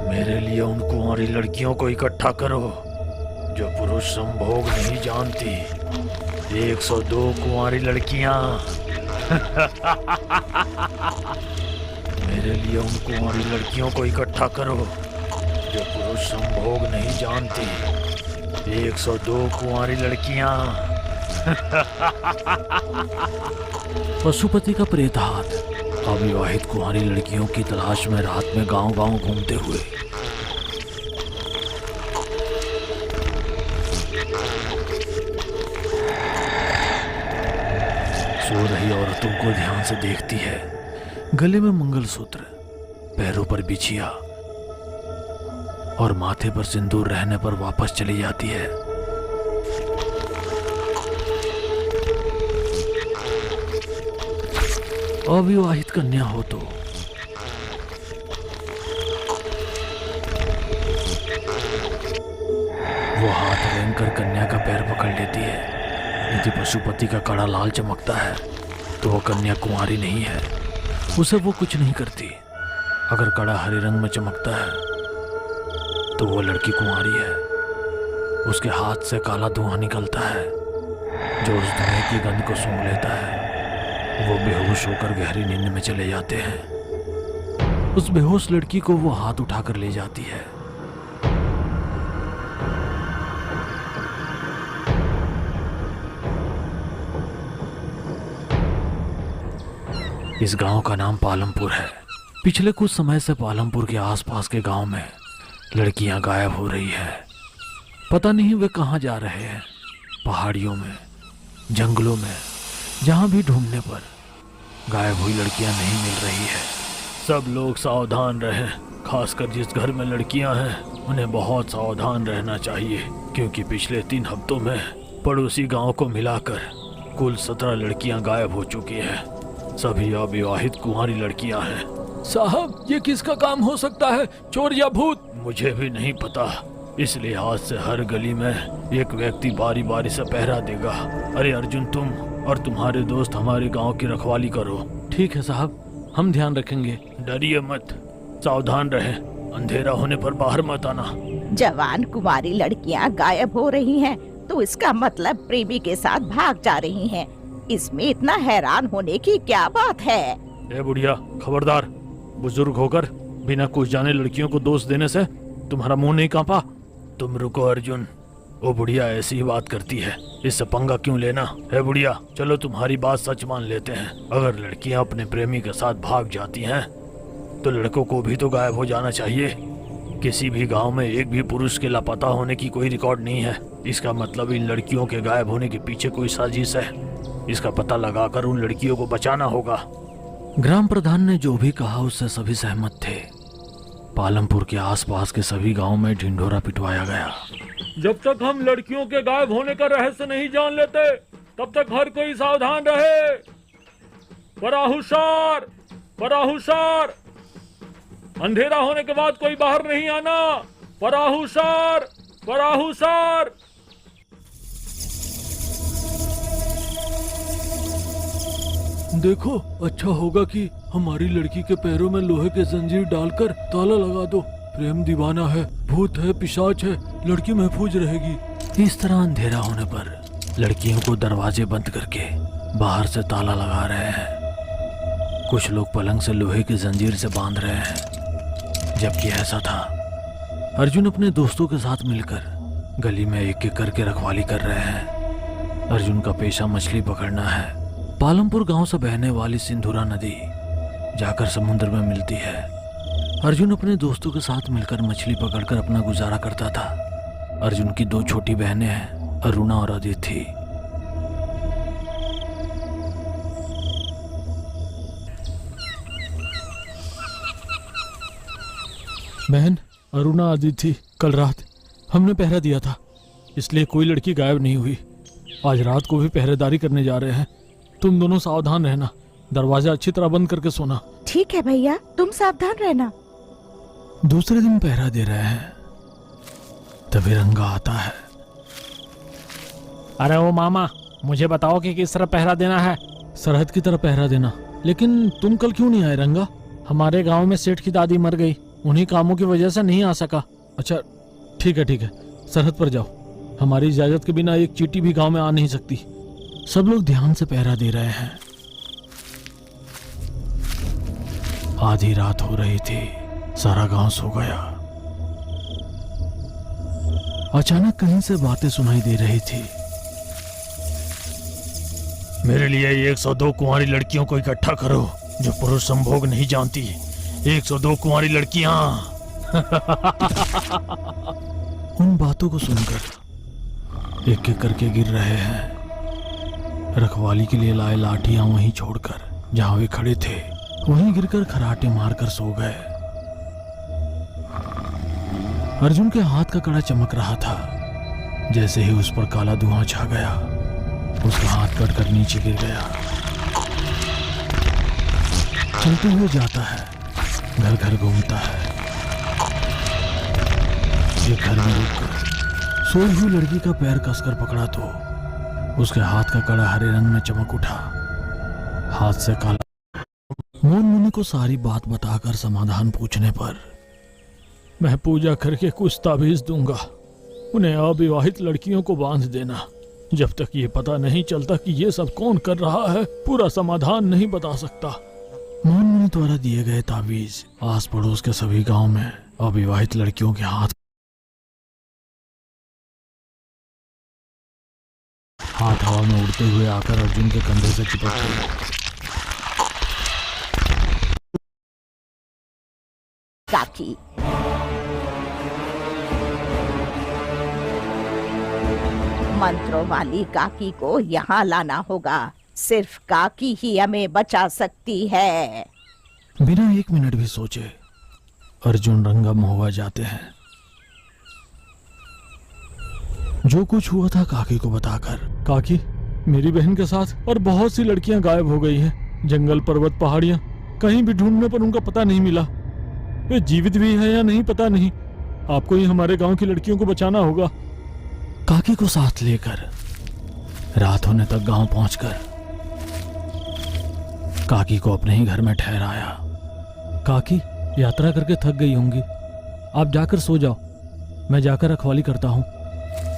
मेरे लिए उन कुंवारी लड़कियों को इकट्ठा करो जो पुरुष संभोग नहीं जानती। 102 कुंवारी लड़कियां। मेरे लिए उन कुंवारी लड़कियों को इकट्ठा करो जो पुरुष संभोग नहीं जानती। 102 कुंवारी लड़कियां। पशुपति का प्रेत हाथ अविवाहित कुंवारी लड़कियों की तलाश में रात में गांव-गांव घूमते हुए। सो रही औरतों को ध्यान से देखती है। गले में मंगलसूत्र, पैरों पर बिछिया और माथे पर सिंदूर रहने पर वापस चली जाती है। अविवाहित कन्या हो तो वो हाथ रेंगकर कन्या का पैर पकड़ लेती है। यदि पशुपति का कड़ा लाल चमकता है तो वो कन्या कुंवारी नहीं है, उसे वो कुछ नहीं करती। अगर कड़ा हरे रंग में चमकता है तो वो लड़की कुंवारी है। उसके हाथ से काला धुआं निकलता है जो उस धुएं की गंध को सूंघ लेता है। वो बेहोश होकर गहरी नींद में चले जाते हैं। उस बेहोश लड़की को वो हाथ उठाकर ले जाती है। इस गांव का नाम पालमपुर है। पिछले कुछ समय से पालमपुर के आसपास के गांव में लड़कियां गायब हो रही है। पता नहीं वे कहां जा रहे हैं। पहाड़ियों में, जंगलों में, जहां भी ढूंढने पर गायब हुई लड़कियां नहीं मिल रही है। सब लोग सावधान रहें, खासकर जिस घर में लड़कियां हैं उन्हें बहुत सावधान रहना चाहिए, क्योंकि पिछले 3 हफ्तों में पड़ोसी गांव को मिलाकर कुल 17 लड़कियां गायब हो चुकी हैं। सभी अविवाहित कुंवारी लड़कियां हैं। साहब, ये किसका काम हो सकता है? चोर या भूत? मुझे भी नहीं पता, इसलिए आज से हर गली में एक व्यक्ति बारी बारी से पहरा देगा। अरे अर्जुन, तुम और तुम्हारे दोस्त हमारे गांव की रखवाली करो। ठीक है साहब, हम ध्यान रखेंगे। डरिए मत, सावधान रहें। अंधेरा होने पर बाहर मत आना। जवान कुमारी लड़कियां गायब हो रही हैं, तो इसका मतलब प्रेमी के साथ भाग जा रही हैं। इसमें इतना हैरान होने की क्या बात है? ए बुढ़िया, खबरदार! बुजुर्ग होकर बिना कुछ जाने लड़कियों को दोष देने से तुम्हारा मुंह नहीं कांपा? तुम रुको अर्जुन, वो बुढ़िया ऐसी ही बात करती है, इससे पंगा क्यों लेना है? बुढ़िया, चलो तुम्हारी बात सच मान लेते हैं। अगर लड़कियां अपने प्रेमी के साथ भाग जाती हैं तो लड़कों को भी तो गायब हो जाना चाहिए। किसी भी गांव में एक भी पुरुष के लापता होने की कोई रिकॉर्ड नहीं है। इसका मतलब इन लड़कियों के गायब होने के पीछे कोई साजिश है। इसका पता लगाकर उन लड़कियों को बचाना होगा। ग्राम प्रधान ने जो भी कहा उससे सभी सहमत थे। पालमपुर के आसपास के सभी गांवों में ढिंढोरा पिटवाया गया। जब तक हम लड़कियों के गायब होने का रहस्य नहीं जान लेते, तब तक हर कोई सावधान रहे। पराहुशार, पराहुशार! अंधेरा होने के बाद कोई बाहर नहीं आना। पराहुशार, पराहुशार! देखो, अच्छा होगा कि हमारी लड़की के पैरों में लोहे के जंजीर डालकर ताला लगा दो। प्रेम दीवाना है, भूत है, पिशाच है, लड़की महफूज रहेगी। इस तरह अंधेरा होने पर लड़कियों को दरवाजे बंद करके बाहर से ताला लगा रहे हैं। कुछ लोग पलंग से लोहे की जंजीर से बांध रहे हैं। जबकि ऐसा था, अर्जुन अपने दोस्तों के साथ मिलकर गली में एक एक करके रखवाली कर रहे हैं। अर्जुन का पेशा मछली पकड़ना है। पालमपुर गांव से बहने वाली सिंधुरा नदी जाकर समुद्र में मिलती है। अर्जुन अपने दोस्तों के साथ मिलकर मछली पकड़कर अपना गुजारा करता था। अर्जुन की 2 छोटी बहनें हैं, अरुणा और अदिति। बहन अरुणा, अदिति, कल रात हमने पहरा दिया था, इसलिए कोई लड़की गायब नहीं हुई। आज रात को भी पहरेदारी करने जा रहे हैं। तुम दोनों सावधान रहना, दरवाजा अच्छी तरह बंद करके सोना। ठीक है भैया, तुम सावधान रहना। दूसरे दिन पहरा दे रहे हैं, तभी रंगा आता है। अरे ओ मामा, मुझे बताओ कि किस तरह पहरा देना है। सरहद की तरह पहरा देना। लेकिन तुम कल क्यों नहीं आए रंगा? हमारे गांव में सेठ की दादी मर गई, उन्हीं कामों की वजह से नहीं आ सका। अच्छा ठीक है, सरहद पर जाओ। हमारी इजाजत के बिना एक चींटी भी गांव में आ नहीं सकती। सब लोग ध्यान से पहरा दे रहे हैं। आधी रात हो रही थी, सारा गांव सो गया। अचानक कहीं से बातें सुनाई दे रही थी। मेरे लिए 102 कुंवारी लड़कियों को इकट्ठा करो जो पुरुष संभोग नहीं जानती। 102 कुंवारी लड़कियां। उन बातों को सुनकर एक एक करके गिर रहे हैं। रखवाली के लिए लाए लाठियां वहीं छोड़कर जहां वे खड़े थे वहीं गिरकर खराटे मारकर सो गए। अर्जुन के हाथ का कड़ा चमक रहा था। जैसे ही उस पर काला धुआं छा गया, उसका हाथ कटकर नीचे गिर गया। चलते हुए जाता है, घर घर घूमता है। एक घर में रुककर सोई हुई लड़की का पैर कसकर पकड़ा तो उसके हाथ का कड़ा हरे रंग में चमक उठा। हाथ से काला। मोन मुनि को सारी बात बताकर समाधान पूछने पर मैं पूजा करके कुछ ताबीज दूंगा, उन्हें अविवाहित लड़कियों को बांध देना। जब तक ये पता नहीं चलता कि ये सब कौन कर रहा है, पूरा समाधान नहीं बता सकता। मोन मुनि द्वारा दिए गए ताबीज आस पड़ोस के सभी गांव में अविवाहित लड़कियों के हाथ हवा में उड़ते हुए आकर अर्जुन के कंधे से चिपक गए। काकी, मंत्रों वाली काकी को यहाँ लाना होगा। सिर्फ काकी ही हमें बचा सकती है। बिना एक मिनट भी सोचे अर्जुन रंगा महुआ जाते हैं। जो कुछ हुआ था काकी को बताकर। काकी, मेरी बहन के साथ और बहुत सी लड़कियां गायब हो गई हैं। जंगल, पर्वत, पहाड़ियां, कहीं भी ढूंढने पर उनका पता नहीं मिला। वे जीवित भी है या नहीं पता नहीं। आपको ही हमारे गांव की लड़कियों को बचाना होगा। काकी को साथ लेकर रात होने तक गांव पहुंचकर काकी को अपने ही घर में ठहराया। काकी, यात्रा करके थक गई होंगी, आप जाकर सो जाओ, मैं जाकर रखवाली करता हूं।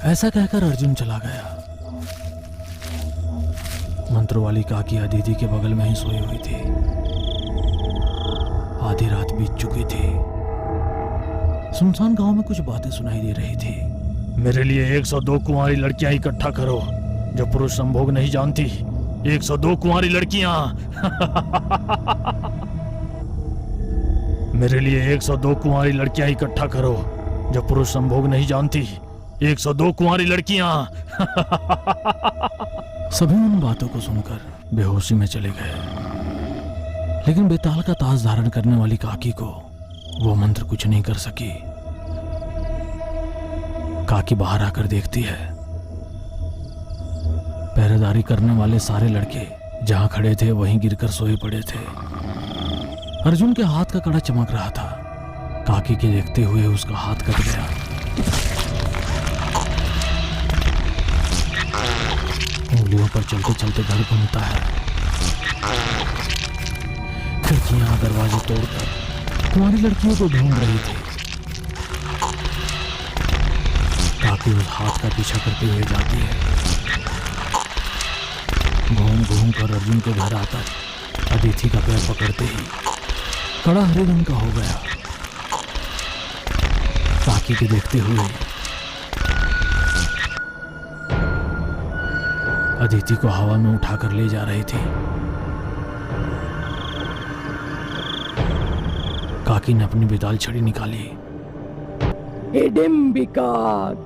ऐसा कहकर अर्जुन चला गया। मंत्र वाली काकी अदिति के बगल में ही सोई हुई थी। आधी रात बीत चुकी थी। सुनसान गांव में कुछ बातें सुनाई दे रही थी। मेरे लिए 102 कुंवारी लड़कियां इकट्ठा करो जो पुरुष संभोग नहीं जानती। 102 कुंवारी लड़कियां। मेरे लिए 102 कुंवारी लड़कियां इकट्ठा करो जो पुरुष संभोग नहीं जानती। 102 कुंवारी लड़कियां। सभी उन बातों को सुनकर बेहोशी में चले गए। लेकिन बेताल का ताज धारण करने वाली काकी को वो मंत्र कुछ नहीं कर सकी। काकी बाहर आकर देखती है। पहरेदारी करने वाले सारे लड़के जहां खड़े थे वहीं गिरकर सोए पड़े थे। अर्जुन के हाथ का कड़ा चमक रहा था। काकी के देखते हुए उसका हाथ कट गया। उंगलियों पर चलते चलते घर घूमता है। खिड़कियां, दरवाजे तोड़कर कुंवारी लड़कियों को ढूंढ रही थी। काकी उस हाथ का पीछा करते हुए जाती है। घूम घूम कर अर्जुन के घर आकर अदिति का पैर पकड़ते ही कड़ा हरे रंग का हो गया। काकी के देखते हुए अदिति को हवा में उठाकर ले जा रही थी। काकी ने अपनी बेताल छड़ी निकाली। हिडिंबिका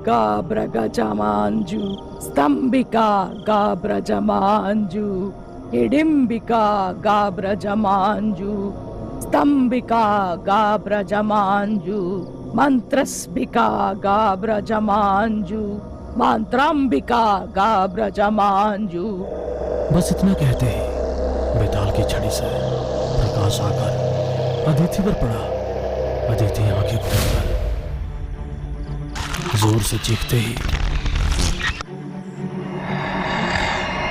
गाब्रगजमांजु स्तंभिका गाब्रजमांजु हिडिंबिका गाब्रजमांजु स्तंभिका गाब्रजमांजु मंत्रस्भिका गाब्रजमांजु मंत्रांबिका गाब्रजमांजु। बस इतना कहते ही बेताल की छड़ी से प्रकाश आकर अदिति पर पड़ा। अदिति आंखें खोलकर जोर से चीखते ही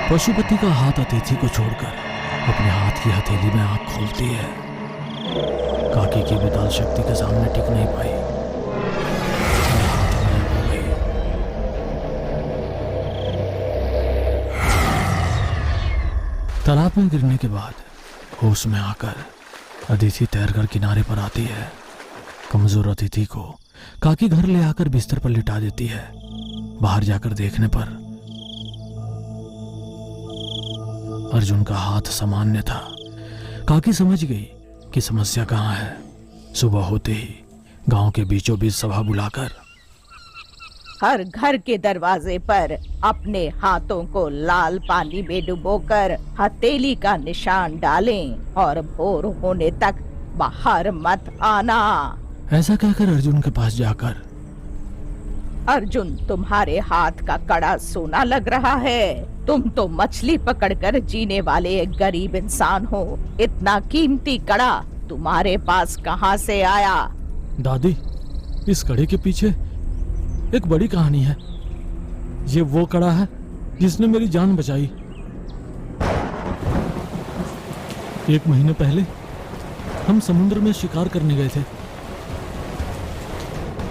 पशुपति का हाथ अतिथि को छोड़कर अपने हाथ की हथेली में आंख खोलती है। काकी की विशाल शक्ति के सामने टिक नहीं पाई, हाथ गायब हो गई। तालाब में गिरने के बाद होश में आकर अदिति तैरकर किनारे पर आती है। कमजोर अतिथि को काकी घर ले आकर बिस्तर पर लिटा देती है। बाहर जाकर देखने पर अर्जुन का हाथ सामान्य था। काकी समझ गई कि समस्या कहाँ है। सुबह होते ही गांव के बीचों बीच सभा बुलाकर हर घर के दरवाजे पर अपने हाथों को लाल पानी में डुबोकर हथेली का निशान डालें और भोर होने तक बाहर मत आना। ऐसा कहकर अर्जुन के पास जाकर, अर्जुन, तुम्हारे हाथ का कड़ा सोना लग रहा है। तुम तो मछली पकड़कर जीने वाले एक गरीब इंसान हो। इतना कीमती कड़ा तुम्हारे पास कहाँ से आया? दादी, इस कड़े के पीछे एक बड़ी कहानी है। ये वो कड़ा है जिसने मेरी जान बचाई। 1 महीने पहले हम समुद्र में शिकार करने गए थे।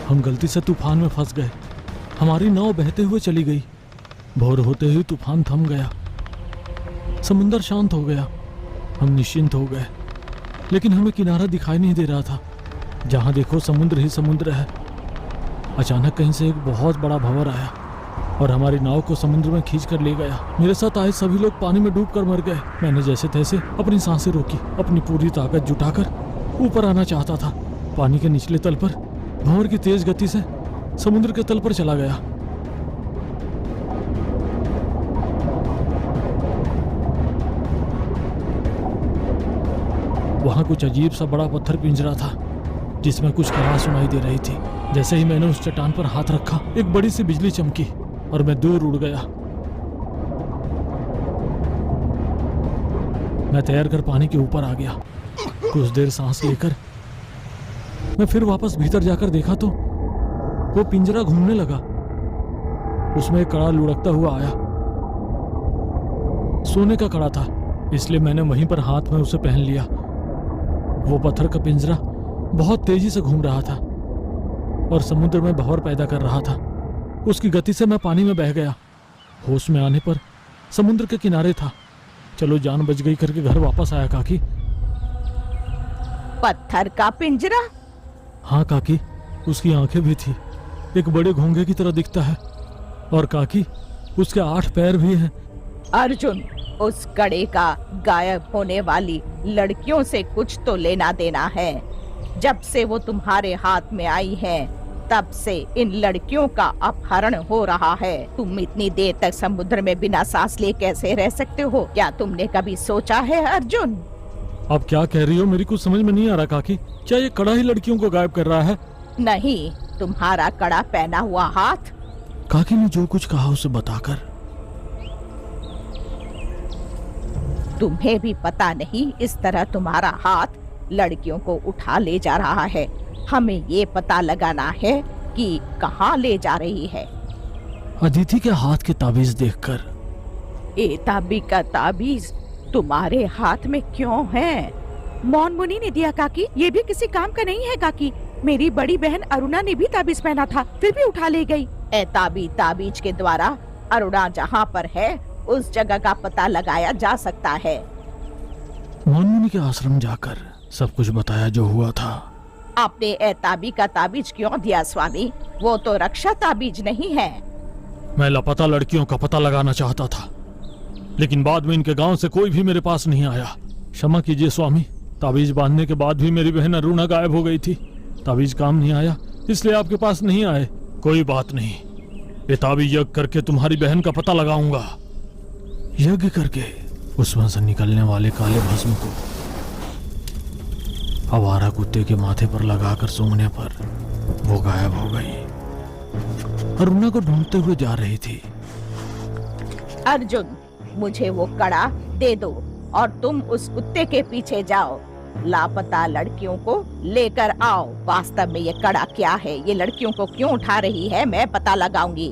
हम गलती से तूफान में फंस गए। हमारी नाव बहते हुए चली गई। भोर होते ही तूफान थम गया। समुद्र शांत हो गया। हम निश्चिंत हो गए, लेकिन हमें किनारा दिखाई नहीं दे रहा था। जहां देखो समुद्र ही समुद्र है। अचानक कहीं से एक बहुत बड़ा भंवर आया और हमारी नाव को समुद्र में खींच कर ले गया। मेरे साथ आए सभी लोग पानी में डूबकर मर गए। मैंने जैसे तैसे अपनी सांसें रोकी, अपनी पूरी ताकत जुटाकर ऊपर आना चाहता था। पानी के निचले तल पर भंवर की तेज गति से समुद्र के तल पर चला गया। वहां कुछ अजीब सा बड़ा पत्थर पिंजरा था जिसमें कुछ आवाज सुनाई दे रही थी। जैसे ही मैंने उस चट्टान पर हाथ रखा, एक बड़ी सी बिजली चमकी और मैं दूर उड़ गया। मैं तैरकर पानी के ऊपर आ गया। कुछ देर सांस लेकर मैं फिर वापस भीतर जाकर देखा तो वो पिंजरा घूमने लगा। उसमें एक कड़ा लुढ़कता हुआ आया। सोने का कड़ा था, इसलिए मैंने वहीं पर हाथ में उसे पहन लिया। वो पत्थर का पिंजरा बहुत तेजी से घूम रहा था और समुद्र में भंवर पैदा कर रहा था। उसकी गति से मैं पानी में बह गया। होश में आने पर समुद्र के किनारे था। चलो जान बच गई करके घर वापस आया काकी। पत्थर का पिंजरा? हाँ काकी, उसकी आंखें भी थी। एक बड़े घोंघे की तरह दिखता है और काकी उसके 8 पैर भी हैं। अर्जुन, उस कड़े का गायब होने वाली लड़कियों से कुछ तो लेना देना है। जब से वो तुम्हारे हाथ में आई हैं, तब से इन लड़कियों का अपहरण हो रहा है। तुम इतनी देर तक समुद्र में बिना सांस लिए कैसे रह सकते हो? क्या तुमने कभी सोचा है अर्जुन? अब क्या कह रही हो? मेरी कुछ समझ में नहीं आ रहा काकी। क्या ये कड़ा ही लड़कियों को गायब कर रहा है? नहीं, तुम्हारा कड़ा पहना हुआ हाथ। काकी ने जो कुछ कहा उसे बताकर, तुम्हें भी पता नहीं इस तरह तुम्हारा हाथ लड़कियों को उठा ले जा रहा है। हमें ये पता लगाना है कि कहाँ ले जा रही है। अदिति के हाथ के ताबीज देखकर, ए ताबी का ताबीज तुम्हारे हाथ में क्यों है? मौन मुनि ने दिया काकी। ये भी किसी काम का नहीं है काकी। मेरी बड़ी बहन अरुणा ने भी ताबीज पहना था, फिर भी उठा ले गई। ए ताबीज के द्वारा अरुणा जहाँ पर है उस जगह का पता लगाया जा सकता है। मौन मुनि के आश्रम जाकर सब कुछ बताया जो हुआ था। आपने ए ताबी का ताबीज क्यों दिया स्वामी? वो तो रक्षा ताबीज नहीं है। मैं लापता लड़कियों का पता लगाना चाहता था, लेकिन बाद में इनके गांव से कोई भी मेरे पास नहीं आया। क्षमा कीजिए स्वामी, ताबीज बांधने के बाद भी मेरी बहन अरुणा गायब हो गई थी। ताबीज काम नहीं आया, इसलिए आपके पास नहीं आए। कोई बात नहीं, ये ताबीज यज्ञ करके तुम्हारी बहन का पता लगाऊंगा। यज्ञ करके उसमें से निकलने वाले काले भस्म को आवारा कुत्ते के माथे पर लगाकर सूंघने पर वो गायब हो गई। अरुणा को ढूंढते हुए जा रही थी। अर्जुन, मुझे वो कड़ा दे दो और तुम उस कुत्ते के पीछे जाओ। लापता लड़कियों को लेकर आओ। वास्तव में ये कड़ा क्या है, ये लड़कियों को क्यों उठा रही है, मैं पता लगाऊंगी।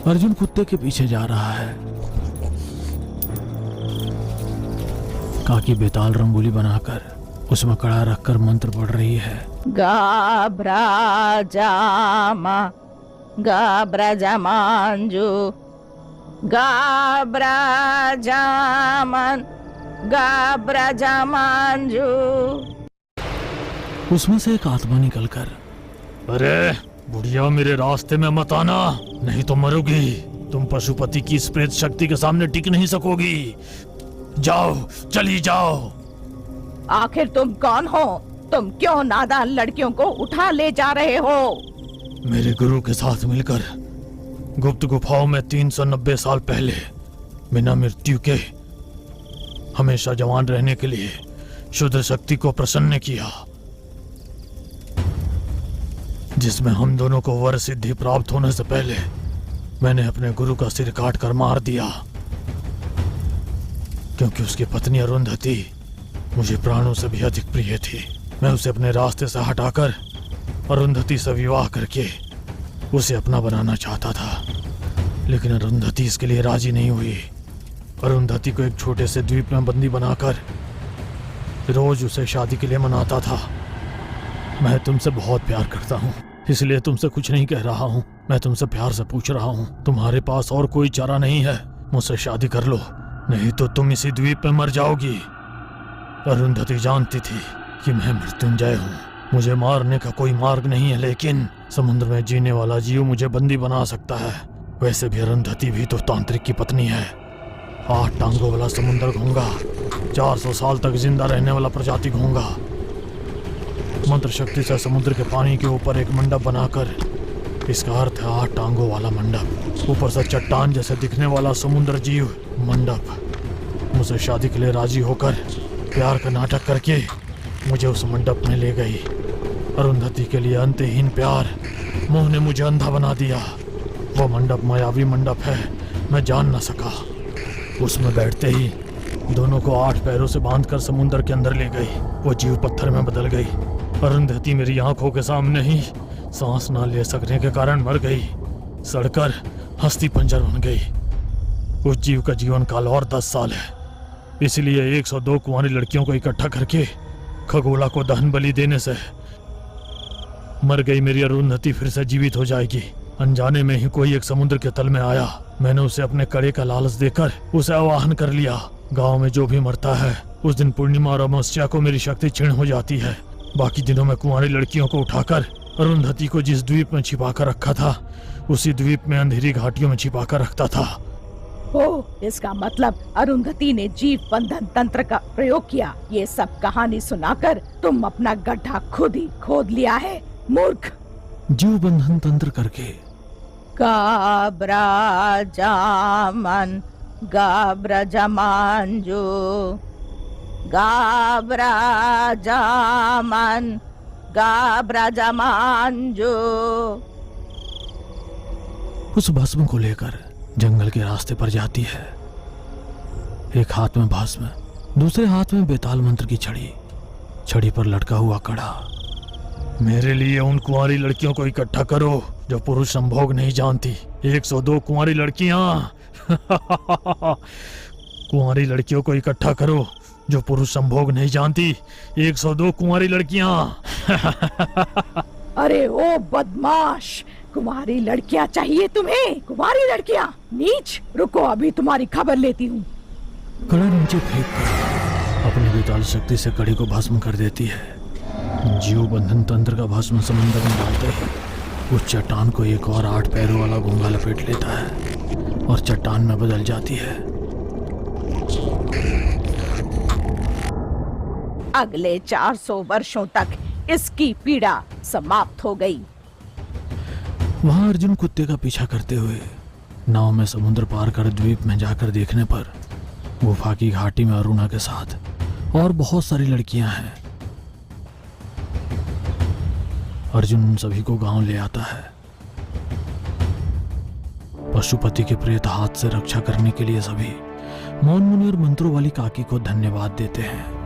अर्जुन कुत्ते के पीछे जा रहा है। काकी बेताल रंगोली बनाकर उसमें कड़ा रखकर मंत्र पढ़ रही है। गाब्राजामा गाब्राजामांजू गाब्राजामन गाब्राजामांजू। उसमें से एक आत्मा निकलकर, अरे बुढ़िया, मेरे रास्ते में मत आना, नहीं तो मरोगी। तुम पशुपति की इस प्रेत शक्ति के सामने टिक नहीं सकोगी। जाओ, चली जाओ। आखिर तुम कौन हो? तुम क्यों नादान लड़कियों को उठा ले जा रहे हो? मेरे गुरु के साथ मिलकर गुप्त गुफाओं में 390 साल पहले बिना मृत्यु के हमेशा जवान रहने के लिए शुद्ध शक्ति को प्रसन्न किया, जिसमें हम दोनों को वर सिद्धि प्राप्त होने से पहले मैंने अपने गुरु का सिर काट कर मार दिया, क्योंकि उसकी पत्नी अरुंधति मुझे प्राणों से भी अधिक प्रिय थी। मैं उसे अपने रास्ते से हटाकर अरुंधति से विवाह करके उसे अपना बनाना चाहता था, लेकिन अरुंधति इसके लिए राजी नहीं हुई। अरुंधति को एक छोटे से द्वीप में बंदी बनाकर रोज उसे शादी के लिए मनाता था। मैं तुमसे बहुत प्यार करता हूँ, इसलिए तुमसे कुछ नहीं कह रहा हूँ। मैं तुमसे प्यार से पूछ रहा हूँ, तुम्हारे पास और कोई चारा नहीं है? मुझसे शादी कर लो, नहीं तो तुम इसी द्वीप में मर जाओगी। अरुंधति जानती थी कि मैं मृत्युंजय हूँ, मुझे मारने का कोई मार्ग नहीं है, लेकिन समुद्र में जीने वाला जीव मुझे बंदी बना सकता है। वैसे भी अरुंधति भी तो तांत्रिक की पत्नी है। 8 टांगों वाला समुद्र घोंगा, 400 साल तक जिंदा रहने वाला प्रजाति घोंगा, मंत्र शक्ति से समुद्र के पानी के ऊपर एक मंडप बनाकर, इसका अर्थ है 8 टांगों वाला मंडप, ऊपर से चट्टान जैसे दिखने वाला समुद्र जीव मंडप। मुझसे शादी के लिए राजी होकर प्यार का नाटक करके मुझे उस मंडप में ले गई। अरुंधति के लिए अंतहीन प्यार मोह ने मुझे अंधा बना दिया। वो मंडप मायावी मंडप है, मैं जान न सका। उसमें बैठते ही दोनों को 8 पैरों से बांधकर समुद्र के अंदर ले गई। वो जीव पत्थर में बदल गई। अरुंधति मेरी आंखों के सामने ही सांस ना ले सकने के कारण मर गई, सड़कर हस्ती पंजर बन गई। उस जीव का जीवन काल और 10 साल है, इसलिए 102 कुंवारी लड़कियों को इकट्ठा करके खगोला को दहन बलि देने से मर गई मेरी अरुंधति फिर से जीवित हो जाएगी। अनजाने में ही कोई एक समुद्र के तल में आया, मैंने उसे अपने कड़े का लालच देकर उसे आवाहन कर लिया। गांव में जो भी मरता है उस दिन पूर्णिमा और अमावस्या को मेरी शक्ति क्षीण हो जाती है। बाकी दिनों में कुंवारी लड़कियों को उठाकर अरुंधति को जिस द्वीप में छिपा कर रखा था, उसी द्वीप में अंधेरी घाटियों में छिपा कर रखता था। ओ, इसका मतलब अरुंधति ने जीव बंधन तंत्र का प्रयोग किया। ये सब कहानी सुनाकर तुम अपना गड्ढा खुद ही खोद लिया है, मूर्ख। जीव बंधन तंत्र करके गाब्राजामन गाब्राजामांजू गाब्राजामन गाब्राजामांजू। उस भस्म को लेकर जंगल के रास्ते पर जाती है। एक हाथ में भस्म, दूसरे हाथ में बेताल मंत्र की छड़ी, छड़ी पर लटका हुआ कड़ा। मेरे लिए उन कुंवारी लड़कियों को इकट्ठा करो जो पुरुष संभोग नहीं जानती। 102 कुंवारी लड़कियां कुंवारी लड़कियों को इकट्ठा करो जो पुरुष संभोग नहीं जानती। 102 कुंवारी लड़कियां अरे ओ बदमाश, कुमारी लड़कियां चाहिए तुम्हें? कुमारी लड़कियां? नीच, रुको अभी तुम्हारी खबर लेती हूँ। कड़ा नीचे फेंक कर अपनी बेताल शक्ति से कड़ी को भस्म कर देती है। जीव बंधन तंत्र का भस्म समंदर में डालते ही उस चट्टान को एक और 8 पैरों वाला घोंगा लपेट लेता है और चट्टान में बदल जाती है। अगले 400 वर्षों तक इसकी पीड़ा समाप्त हो गई। वहां अर्जुन कुत्ते का पीछा करते हुए नाव में समुद्र पार कर द्वीप में जाकर देखने पर गुफा की घाटी में अरुणा के साथ और बहुत सारी लड़कियां हैं। अर्जुन उन सभी को गांव ले आता है। पशुपति के प्रेत हाथ से रक्षा करने के लिए सभी मौन मुनि और मंत्रों वाली काकी को धन्यवाद देते हैं।